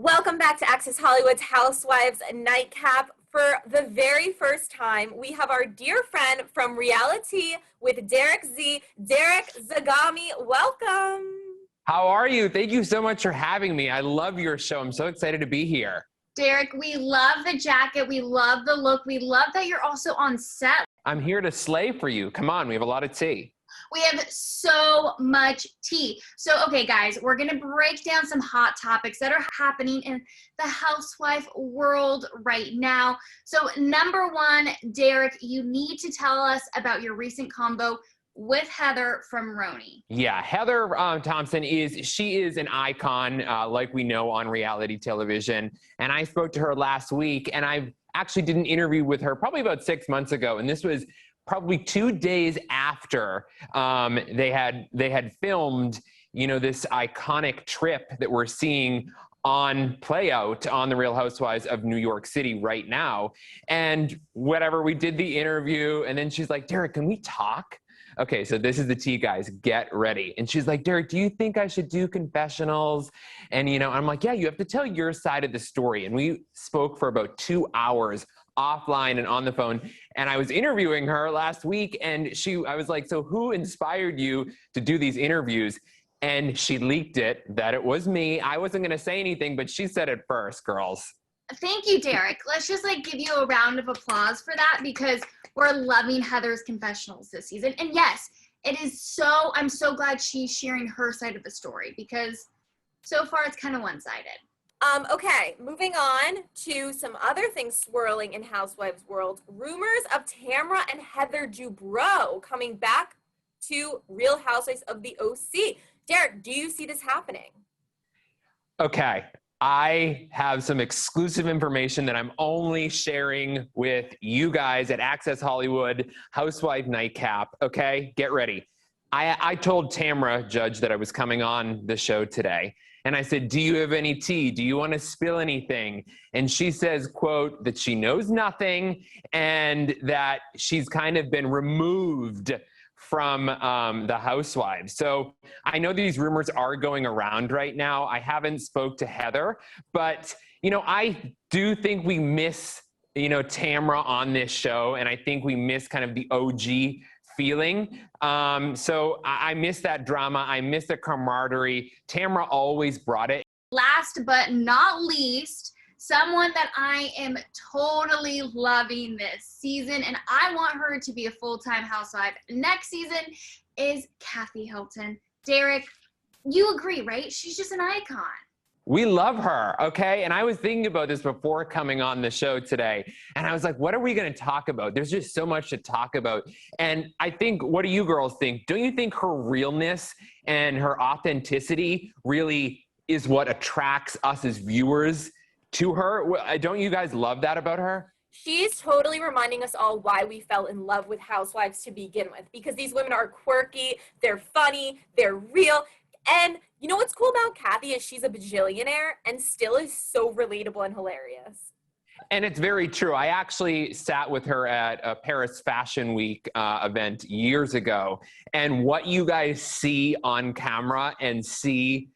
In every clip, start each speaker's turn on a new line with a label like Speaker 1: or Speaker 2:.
Speaker 1: Welcome back to Access Hollywood's Housewives Nightcap. For the very first time, we have our dear friend from reality with Derek Z, Derek Zagami. Welcome.
Speaker 2: How are you? Thank you so much for having me. I love your show. I'm so excited to be here.
Speaker 3: Derek, we love the jacket. We love the look. We love that you're also on set.
Speaker 2: I'm here to slay for you. Come on, we have a lot of tea.
Speaker 3: We have so much tea. So, okay, guys, we're going to break down some hot topics that are happening in the housewife world right now. So, number one, Derek, you need to tell us about your recent combo with Heather from RHONY.
Speaker 2: Yeah, Heather Thomson she is an icon, like we know on reality television. And I spoke to her last week, and I actually did an interview with her probably about 6 months ago. And this was probably 2 days after they had filmed, this iconic trip that we're seeing on play out on the Real Housewives of New York City right now. And whatever, we did the interview, and then she's like, Derek, can we talk? Okay, so this is the tea, guys. Get ready. And she's like, Derek, do you think I should do confessionals? And, I'm like, yeah, you have to tell your side of the story. And we spoke for about 2 hours offline and on the phone. And I was interviewing her last week, and I was like, so who inspired you to do these interviews? And she leaked it that it was me. I wasn't going to say anything, but she said it first, girls.
Speaker 3: Thank you, Derek. Let's just give you a round of applause for that, because we're loving Heather's confessionals this season. And yes, I'm so glad she's sharing her side of the story, because so far it's kind of one-sided.
Speaker 1: Okay, moving on to some other things swirling in Housewives world. Rumors of Tamra and Heather Dubrow coming back to Real Housewives of the OC. Derek, do you see this happening?
Speaker 2: Okay, I have some exclusive information that I'm only sharing with you guys at Access Hollywood Housewife Nightcap. Okay, get ready. I told Tamra Judge that I was coming on the show today. And I said, do you have any tea? Do you want to spill anything? And she says, quote, that she knows nothing and that she's kind of been removed from the Housewives. So I know these rumors are going around right now. I haven't spoke to Heather, but, I do think we miss, Tamra on this show. And I think we miss kind of the OG feeling. So I miss that drama. I miss the camaraderie. Tamra always brought it.
Speaker 3: Last but not least, someone that I am totally loving this season, and I want her to be a full-time housewife next season, is Kathy Hilton. Derek, you agree, right? She's just an icon.
Speaker 2: We love her, okay? And I was thinking about this before coming on the show today. And I was like, what are we going to talk about? There's just so much to talk about. And I think, what do you girls think? Don't you think her realness and her authenticity really is what attracts us as viewers to her? Don't you guys love that about her?
Speaker 1: She's totally reminding us all why we fell in love with Housewives to begin with, because these women are quirky, they're funny, they're real. And you know what's cool about Kathy is she's a bajillionaire and still is so relatable and hilarious.
Speaker 2: And it's very true. I actually sat with her at a Paris Fashion Week event years ago. And what you guys see on camera and see,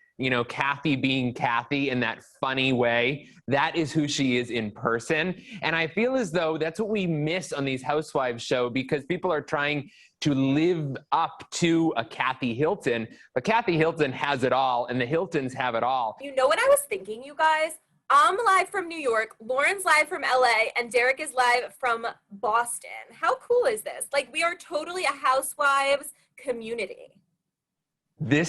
Speaker 2: Kathy being Kathy in that funny way, that is who she is in person. And I feel as though that's what we miss on these Housewives show, because people are trying to live up to a Kathy Hilton, but Kathy Hilton has it all, and the Hiltons have it all.
Speaker 1: You know what I was thinking, you guys? I'm live from New York, Lauren's live from LA, and Derek is live from Boston. How cool is this? We are totally a Housewives community.
Speaker 2: We have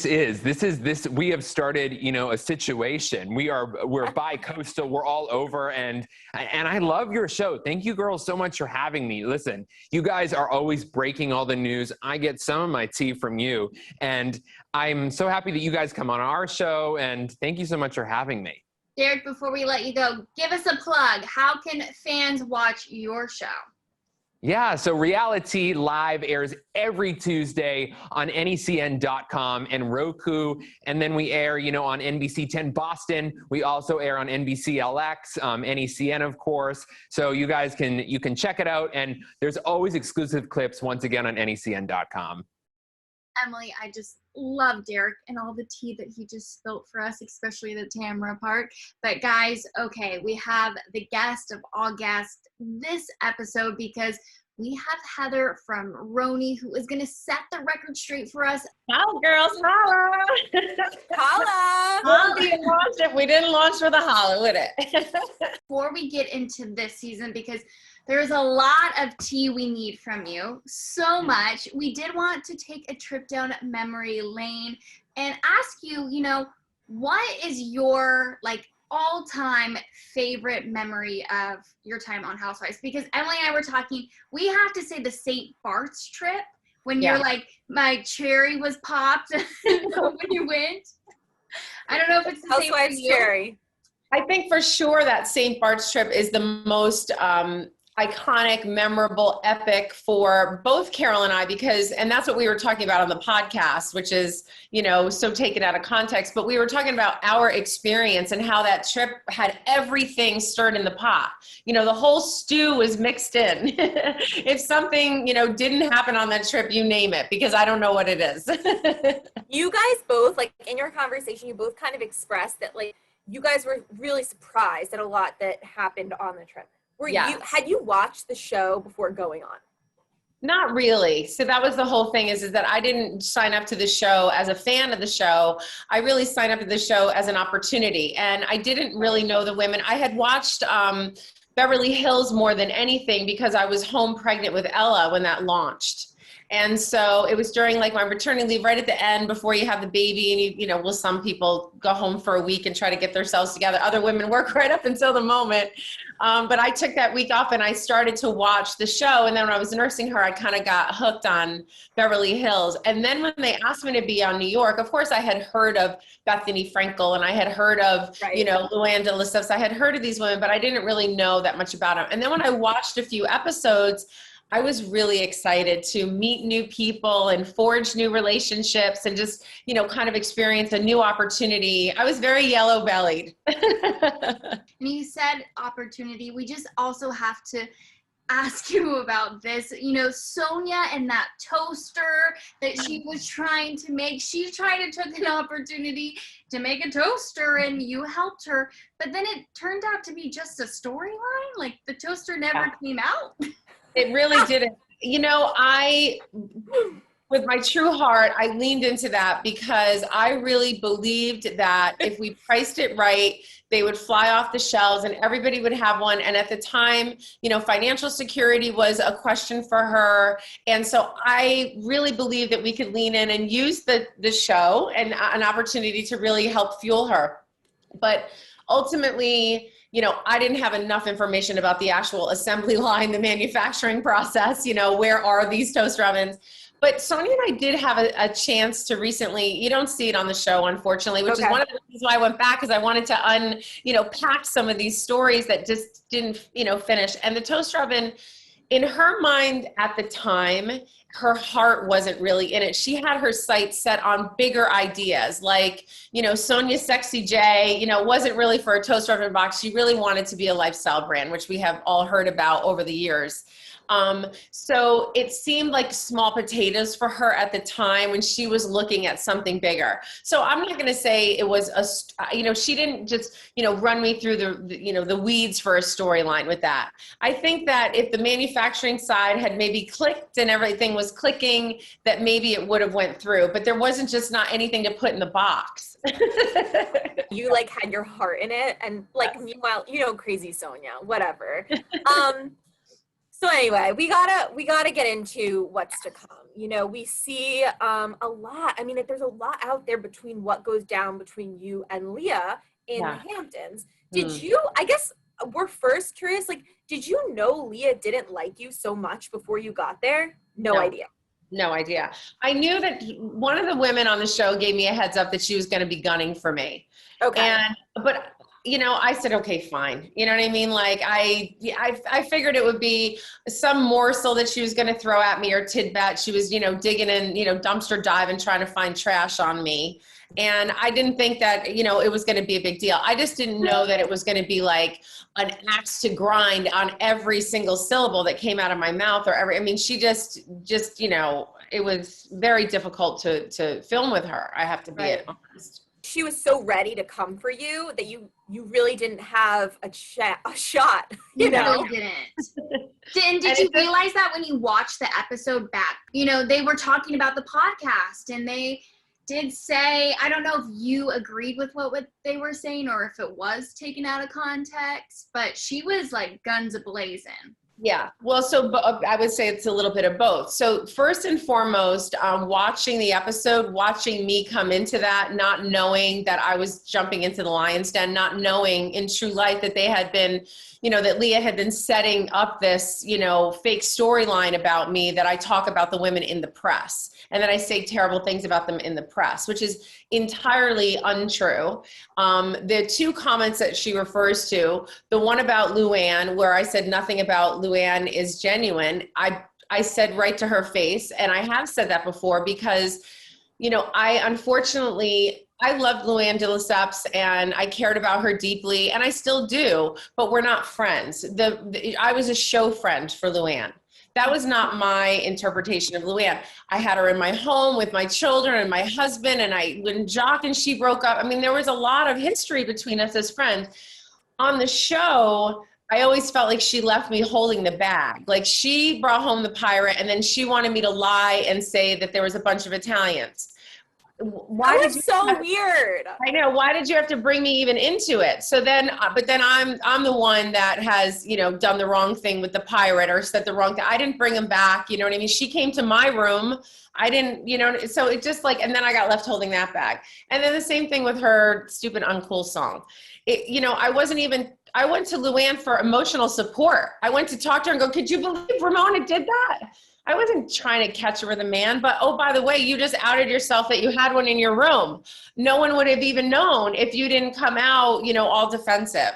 Speaker 2: started, a situation. We're bi-coastal, we're all over, and I love your show. Thank you girls so much for having me. Listen, you guys are always breaking all the news. I get some of my tea from you, and I'm so happy that you guys come on our show, and thank you so much for having me.
Speaker 3: Derek, before we let you go, give us a plug. How can fans watch your show?
Speaker 2: Yeah, so Reality Live airs every Tuesday on NECN.com and Roku, and then we air, on NBC 10 Boston. We also air on NBC LX, NECN, of course. So you guys can check it out, and there's always exclusive clips once again on NECN.com.
Speaker 3: Emily, I just love Derek and all the tea that he just spilled for us, especially the Tamra part. But guys, okay, we have the guest of all guests this episode because we have Heather from RHONY who is going to set the record straight for us.
Speaker 4: Holla, girls, holla.
Speaker 1: Holla!
Speaker 4: Wouldn't be launched if we didn't launch with a holla, would it?
Speaker 3: Before we get into this season, because there's a lot of tea we need from you, so much, we did want to take a trip down memory lane and ask you, you know, what is your like all-time favorite memory of your time on Housewives? Because Emily and I were talking, we have to say the St. Bart's trip when you're like, my cherry was popped when you went. I don't know if it's the same for
Speaker 1: Housewives
Speaker 3: you.
Speaker 1: cherry.
Speaker 4: I think for sure that St. Bart's trip is the most iconic, memorable, epic for both Carol and I, because, and that's what we were talking about on the podcast, which is, you know, so taken out of context, but we were talking about our experience and how that trip had everything stirred in the pot. You know, the whole stew was mixed in. If something, you know, didn't happen on that trip, you name it, because I don't know what it is.
Speaker 1: You guys both, like in your conversation, you both kind of expressed that like you guys were really surprised at a lot that happened on the trip. Had you watched the show before going on?
Speaker 4: Not really. So that was the whole thing is that I didn't sign up to the show as a fan of the show. I really signed up to the show as an opportunity. And I didn't really know the women. I had watched Beverly Hills more than anything because I was home pregnant with Ella when that launched. And so it was during like my maternity leave right at the end before you have the baby and you know, well, some people go home for a week and try to get themselves together. Other women work right up until the moment. But I took that week off and I started to watch the show. And then when I was nursing her, I kind of got hooked on Beverly Hills. And then when they asked me to be on New York, of course I had heard of Bethany Frankel and I had heard of, you know, Luann de Lesseps. I had heard of these women, but I didn't really know that much about them. And then when I watched a few episodes, I was really excited to meet new people and forge new relationships and just, you know, kind of experience a new opportunity. I was very yellow bellied.
Speaker 3: And you said opportunity. We just also have to ask you about this. You know, Sonia and that toaster that she was trying to make, she tried to took an opportunity to make a toaster and you helped her. But then it turned out to be just a storyline. Like the toaster never came out.
Speaker 4: It really didn't. You know, with my true heart, I leaned into that because I really believed that if we priced it right, they would fly off the shelves and everybody would have one. And at the time, you know, financial security was a question for her. And so I really believed that we could lean in and use the show and an opportunity to really help fuel her. But ultimately, you know, I didn't have enough information about the actual assembly line, the manufacturing process, you know, where are these toaster ovens? But Sonia and I did have a chance to recently, you don't see it on the show, unfortunately, which is one of the reasons why I went back, because I wanted to pack some of these stories that just didn't, you know, finish. And the toaster oven, in her mind at the time, her heart wasn't really in it. She had her sights set on bigger ideas, like, you know, Sonia Sexy J, you know, wasn't really for a toaster oven box. She really wanted to be a lifestyle brand, which we have all heard about over the years. So it seemed like small potatoes for her at the time when she was looking at something bigger. So I'm not going to say it was she didn't just, you know, run me through the weeds for a storyline with that. I think that if the manufacturing side had maybe clicked and everything was clicking, that maybe it would have went through, but there wasn't just not anything to put in the box.
Speaker 1: You like had your heart in it and like, meanwhile, you know, crazy Sonia, whatever. So anyway, we gotta get into what's to come. You know, we see a lot. I mean, there's a lot out there between what goes down between you and Leah in the Hamptons. Did you, I guess we're first curious, like, did you know Leah didn't like you so much before you got there? No idea.
Speaker 4: No idea. I knew that one of the women on the show gave me a heads up that she was going to be gunning for me.
Speaker 1: Okay.
Speaker 4: But you know, I said, okay, fine. You know what I mean? Like I figured it would be some morsel that she was going to throw at me or tidbit. She was, you know, digging in, you know, dumpster diving, trying to find trash on me. And I didn't think that, you know, it was going to be a big deal. I just didn't know that it was going to be like an axe to grind on every single syllable that came out of my mouth or I mean, she just, you know, it was very difficult to film with her. I have to be honest.
Speaker 1: She was so ready to come for you that you really didn't have a shot. You know,
Speaker 3: really didn't. Did you realize that when you watched the episode back? You know, they were talking about the podcast, and they did say, I don't know if you agreed with what they were saying or if it was taken out of context, but she was like guns a-blazing.
Speaker 4: Yeah, well, so I would say it's a little bit of both. So first and foremost, watching the episode, watching me come into that, not knowing that I was jumping into the lion's den, not knowing in true life that they had been, you know, that Leah had been setting up this, you know, fake storyline about me, that I talk about the women in the press and that I say terrible things about them in the press, which is entirely untrue. The two comments that she refers to, the one about Luann, where I said nothing about Luann is genuine, I said right to her face, and I have said that before because, you know, I loved Luann de Lesseps and I cared about her deeply, and I still do, but we're not friends. I was a show friend for Luann. That was not my interpretation of Luann. I had her in my home with my children and my husband, and when Jock and she broke up, I mean, there was a lot of history between us as friends. On the show, I always felt like she left me holding the bag. Like, she brought home the pirate, and then she wanted me to lie and say that there was a bunch of Italians.
Speaker 1: Why that was so weird.
Speaker 4: I know. Why did you have to bring me even into it? So then, but then I'm the one that has, you know, done the wrong thing with the pirate or said the wrong thing. I didn't bring him back. You know what I mean? She came to my room. I didn't, you know, so it just like, and then I got left holding that bag. And then the same thing with her stupid uncool song. You know, I went to Luann for emotional support. I went to talk to her and go, could you believe Ramona did that? I wasn't trying to catch her with a man, but oh, by the way, you just outed yourself that you had one in your room. No one would have even known if you didn't come out, you know, all defensive.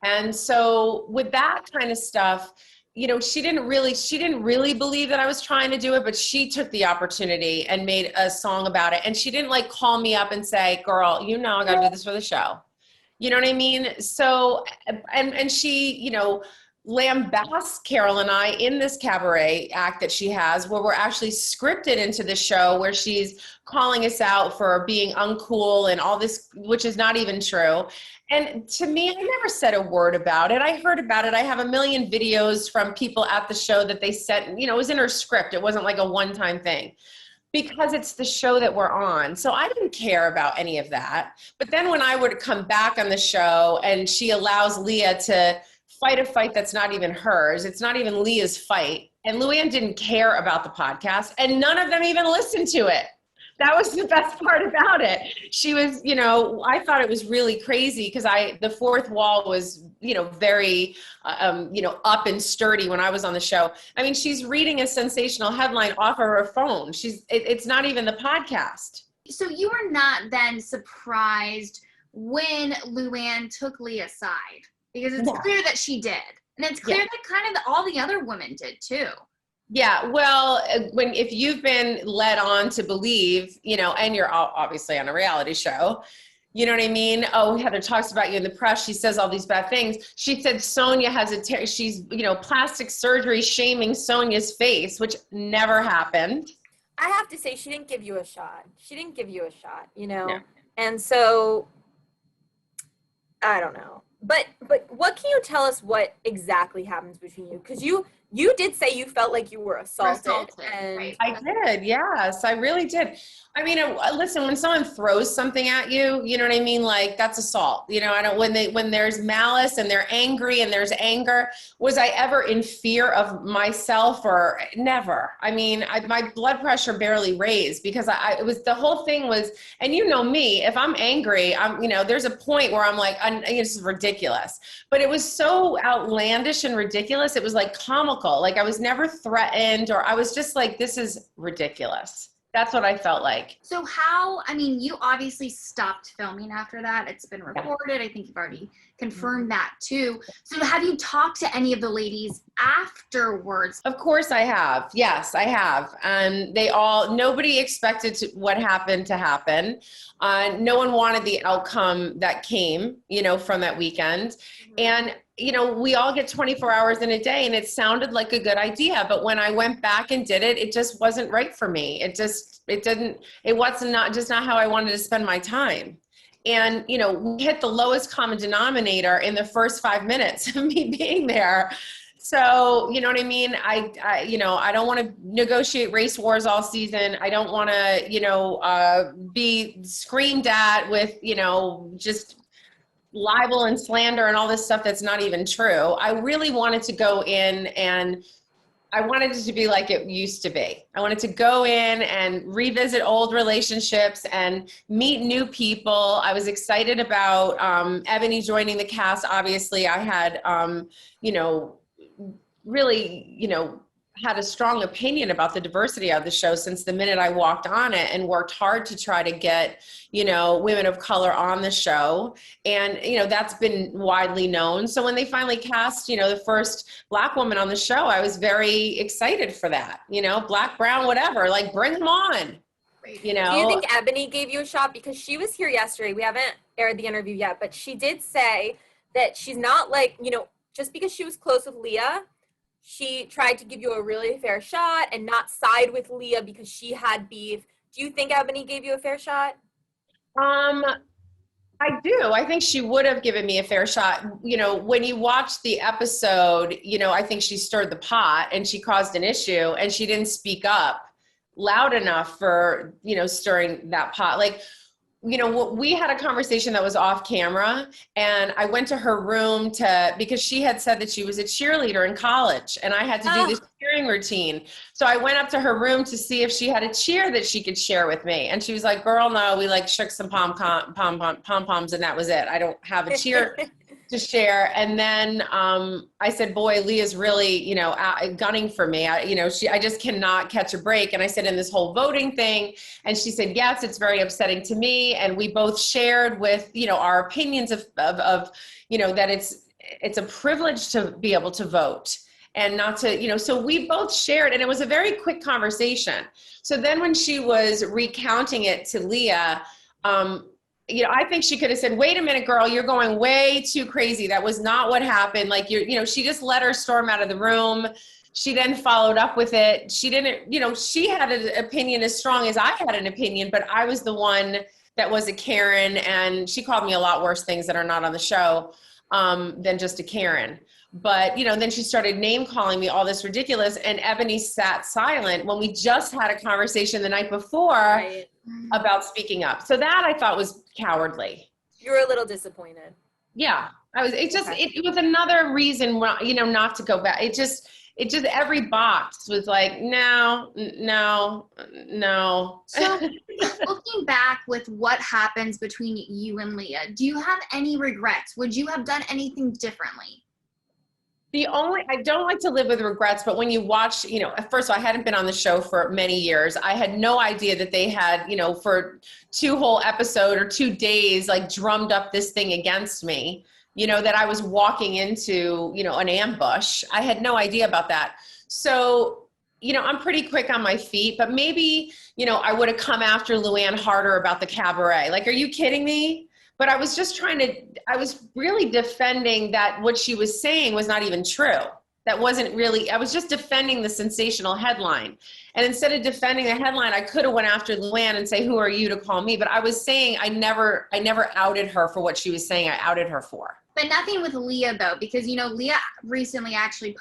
Speaker 4: And so with that kind of stuff, you know, she didn't really believe that I was trying to do it, but she took the opportunity and made a song about it. And she didn't like call me up and say, girl, you know, I got to do this for the show. You know what I mean? So, and she, you know, lambasts Carol and I in this cabaret act that she has, where we're actually scripted into the show, where she's calling us out for being uncool and all this, which is not even true. And to me, I never said a word about it. I heard about it. I have a million videos from people at the show that they sent, you know, it was in her script. It wasn't like a one-time thing, because it's the show that we're on. So I didn't care about any of that. But then when I would come back on the show and she allows Leah to fight a fight that's not even hers, it's not even Leah's fight, and Luann didn't care about the podcast, and none of them even listened to it. That was the best part about it. She was, you know, I thought it was really crazy because the fourth wall was, you know, very, you know, up and sturdy when I was on the show. I mean, she's reading a sensational headline off of her phone. It's not even the podcast.
Speaker 3: So you were not then surprised when Luann took Leah's side, because it's clear that she did. And it's clear that kind of all the other women did too.
Speaker 4: Yeah, well, if you've been led on to believe, you know, and you're obviously on a reality show, you know what I mean? Oh, Heather talks about you in the press. She says all these bad things. She said Sonia has she's, you know, plastic surgery shaming Sonia's face, which never happened.
Speaker 1: I have to say, she didn't give you a shot. You know? Yeah. And so, I don't know. But what can you tell us what exactly happens between you? Because you did say you felt like you were assaulted. And
Speaker 3: right.
Speaker 4: I did, yes, I really did. I mean, listen, when someone throws something at you, you know what I mean? Like, that's assault. You know, when there's malice and they're angry and there's anger, was I ever in fear of myself? Or never? I mean, my blood pressure barely raised because it was, the whole thing was, and you know me, if I'm angry, you know, there's a point where I'm like, this is ridiculous. But it was so outlandish and ridiculous. It was like comical. Like, I was never threatened, or I was just like, this is ridiculous. That's what I felt like.
Speaker 3: So you obviously stopped filming after that. It's been reported. I think you've already confirmed that too. So have you talked to any of the ladies afterwards?
Speaker 4: Of course I have. Yes, I have. Nobody expected what happened to happen. No one wanted the outcome that came, from that weekend. And, we all get 24 hours in a day, and it sounded like a good idea. But when I went back and did it, it just wasn't right for me. It was not how I wanted to spend my time. And, we hit the lowest common denominator in the first 5 minutes of me being there. So, you know what I mean? I don't want to negotiate race wars all season. I don't want to, be screamed at with, just libel and slander and all this stuff that's not even true. I really wanted to go in and I wanted it to be like it used to be. I wanted to go in and revisit old relationships and meet new people. I was excited about Eboni joining the cast. Obviously, I had, really, had a strong opinion about the diversity of the show since the minute I walked on it, and worked hard to try to get, women of color on the show. And, that's been widely known. So when they finally cast, the first Black woman on the show, I was very excited for that, Black, brown, whatever, like bring them on,
Speaker 1: Do you think Eboni gave you a shot? Because she was here yesterday. We haven't aired the interview yet, but she did say that she's not like, just because she was close with Leah, she tried to give you a really fair shot and not side with Leah because she had beef. Do you think Eboni gave you a fair shot?
Speaker 4: I do. I think she would have given me a fair shot. When you watch the episode, I think she stirred the pot and she caused an issue, and she didn't speak up loud enough for, stirring that pot. Like, we had a conversation that was off camera, and I went to her room because she had said that she was a cheerleader in college, and I had to do this cheering routine. So I went up to her room to see if she had a cheer that she could share with me. And she was like, girl, no, we shook some pom-poms and that was it. I don't have a cheer to share. And then I said, boy, Leah's really, gunning for me. I just cannot catch a break. And I said, in this whole voting thing, and she said, yes, it's very upsetting to me. And we both shared with, our opinions of that it's a privilege to be able to vote and not to, so we both shared, and it was a very quick conversation. So then when she was recounting it to Leah, I think she could have said, wait a minute, girl, you're going way too crazy. That was not what happened. Like, she just let her storm out of the room. She then followed up with it. She didn't, she had an opinion as strong as I had an opinion, but I was the one that was a Karen, and she called me a lot worse things that are not on the show than just a Karen. But, then she started name calling me all this ridiculous, and Eboni sat silent when we just had a conversation the night before about speaking up. So that I thought was cowardly.
Speaker 1: You were a little disappointed.
Speaker 4: Yeah, I was. It was another reason, not to go back. It just every box was like, no.
Speaker 3: So looking back with what happens between you and Leah, do you have any regrets? Would you have done anything differently?
Speaker 4: I don't like to live with regrets, but when you watch, first of all, I hadn't been on the show for many years. I had no idea that they had, for 2 whole episodes or 2 days, drummed up this thing against me, that I was walking into, an ambush. I had no idea about that. So, I'm pretty quick on my feet, but maybe, I would have come after Luann harder about the cabaret. Like, are you kidding me? But I was just I was really defending that what she was saying was not even true. That wasn't really, I was just defending the sensational headline. And instead of defending the headline, I could have went after Luann and say, who are you to call me? But I was saying I never outed her for what she was saying I outed her for.
Speaker 3: But nothing with Leah, though, because, Leah recently actually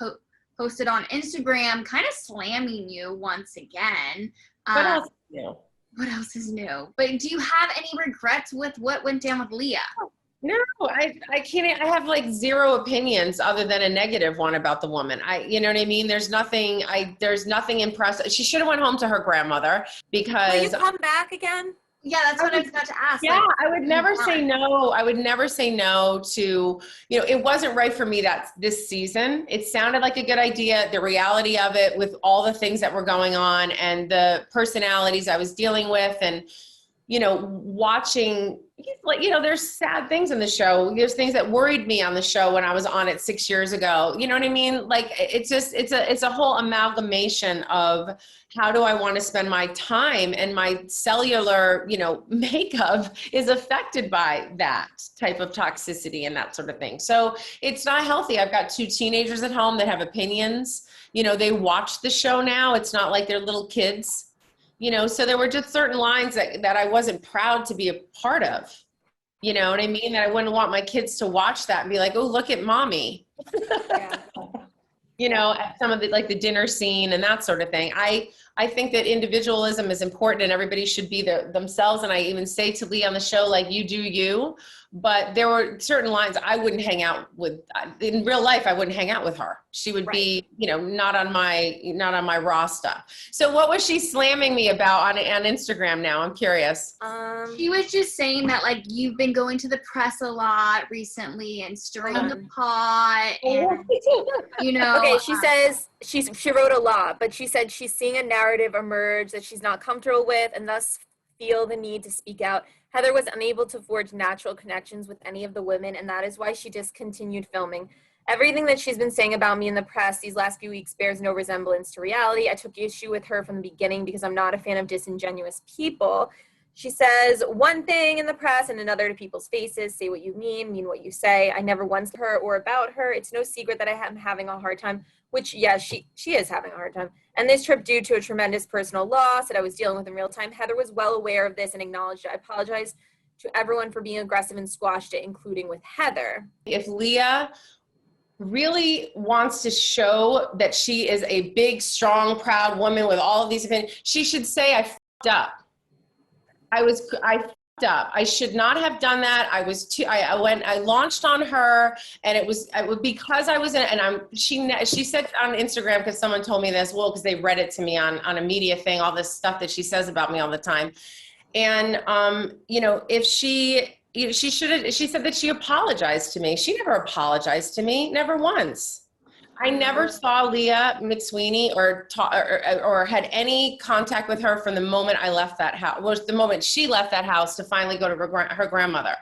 Speaker 3: posted on Instagram kind of slamming you once again.
Speaker 4: What else is new?
Speaker 3: What else is new? But do you have any regrets with what went down with Leah?
Speaker 4: No, I can't. I have zero opinions other than a negative one about the woman. You know what I mean? There's nothing impressive. She should have went home to her grandmother because.
Speaker 1: Will you come back again?
Speaker 3: Yeah, that's what I was about to ask.
Speaker 4: Yeah, I would never say no. I would never say no to, it wasn't right for me this season. It sounded like a good idea. The reality of it with all the things that were going on and the personalities I was dealing with and, watching, like, there's sad things in the show. There's things that worried me on the show when I was on it 6 years ago. You know what I mean? Like, it's a whole amalgamation of how do I want to spend my time, and my cellular, makeup is affected by that type of toxicity and that sort of thing. So it's not healthy. I've got 2 teenagers at home that have opinions. They watch the show now. It's not like they're little kids. So there were just certain lines that I wasn't proud to be a part of. You know what I mean? That I wouldn't want my kids to watch that and be like, oh, look at mommy. Yeah. At some of the, like the dinner scene and that sort of thing. I think that individualism is important and everybody should be themselves. And I even say to Lee on the show, like, you do you. But there were certain lines I wouldn't hang out with. In real life, I wouldn't hang out with her. She would be, not on my roster. So what was she slamming me about on Instagram now? I'm curious.
Speaker 3: She was just saying that, like, you've been going to the press a lot recently and stirring the pot and,
Speaker 1: Okay, she says she wrote a lot, but she said she's seeing a narrative emerge that she's not comfortable with and thus feel the need to speak out. Heather was unable to forge natural connections with any of the women, and that is why she discontinued filming. Everything that she's been saying about me in the press these last few weeks bears no resemblance to reality. I took issue with her from the beginning because I'm not a fan of disingenuous people. She says one thing in the press and another to people's faces. Say what you mean what you say. I never once her or about her. It's no secret that I am having a hard time, which, yes, she is having a hard time. And this trip due to a tremendous personal loss that I was dealing with in real time. Heather was well aware of this and acknowledged it. I apologize to everyone for being aggressive and squashed it, including with Heather.
Speaker 4: If Leah really wants to show that she is a big, strong, proud woman with all of these opinions, she should say, I f***ed up. I f***ed up. I should not have done that. I launched on her, and it was because I was in, and she said on Instagram, because someone told me this, because they read it to me on a media thing, all this stuff that she says about me all the time. And, if she said that she apologized to me. She never apologized to me, never once. I never saw Leah McSweeney or had any contact with her from the moment I left that house. Was the moment she left that house to finally go to her grandmother.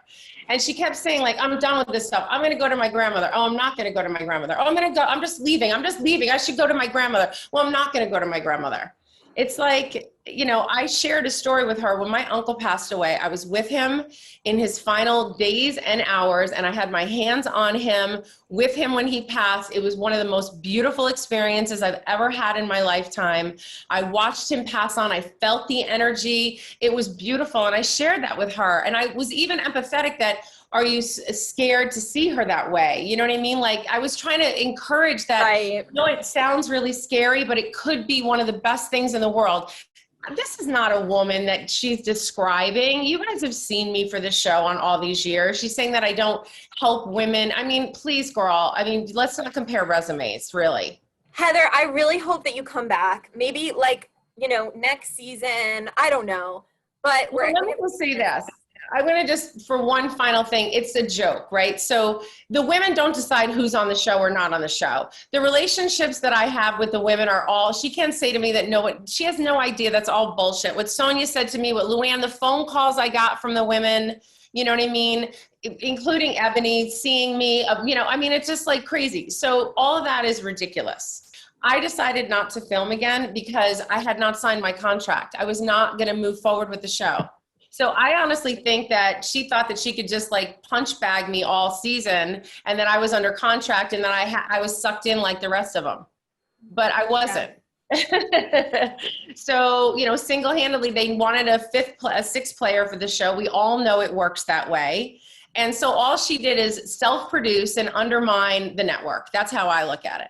Speaker 4: And she kept saying, like, I'm done with this stuff. I'm going to go to my grandmother. Oh, I'm not going to go to my grandmother. Oh, I'm going to go. I'm just leaving. I should go to my grandmother. Well, I'm not going to go to my grandmother. It's like, I shared a story with her when my uncle passed away. I was with him in his final days and hours, and I had my hands on him with him when he passed. It was one of the most beautiful experiences I've ever had in my lifetime. I watched him pass on. I felt the energy. It was beautiful. And I shared that with her. And I was even empathetic that, are you scared to see her that way? You know what I mean? Like, I was trying to encourage that. Right. It sounds really scary, but it could be one of the best things in the world. This is not a woman that she's describing. You guys have seen me for the show on all these years. She's saying that I don't help women. I mean, please, girl. I mean, let's not compare resumes, really.
Speaker 1: Heather, I really hope that you come back. Maybe, like, next season. I don't know. But
Speaker 4: let me just say this. I'm going to just, for one final thing, it's a joke, right? So the women don't decide who's on the show or not on the show. The relationships that I have with the women are all, she can't say to me that she has no idea. That's all bullshit. What Sonia said to me, what Luann, the phone calls I got from the women, you know what I mean? Including Eboni seeing me, it's just like crazy. So all of that is ridiculous. I decided not to film again because I had not signed my contract. I was not going to move forward with the show. So I honestly think that she thought that she could just like punch bag me all season and that I was under contract and that I was sucked in like the rest of them, but I wasn't. Yeah. So, single-handedly, they wanted a sixth player for the show. We all know it works that way. And so all she did is self-produce and undermine the network. That's how I look at it.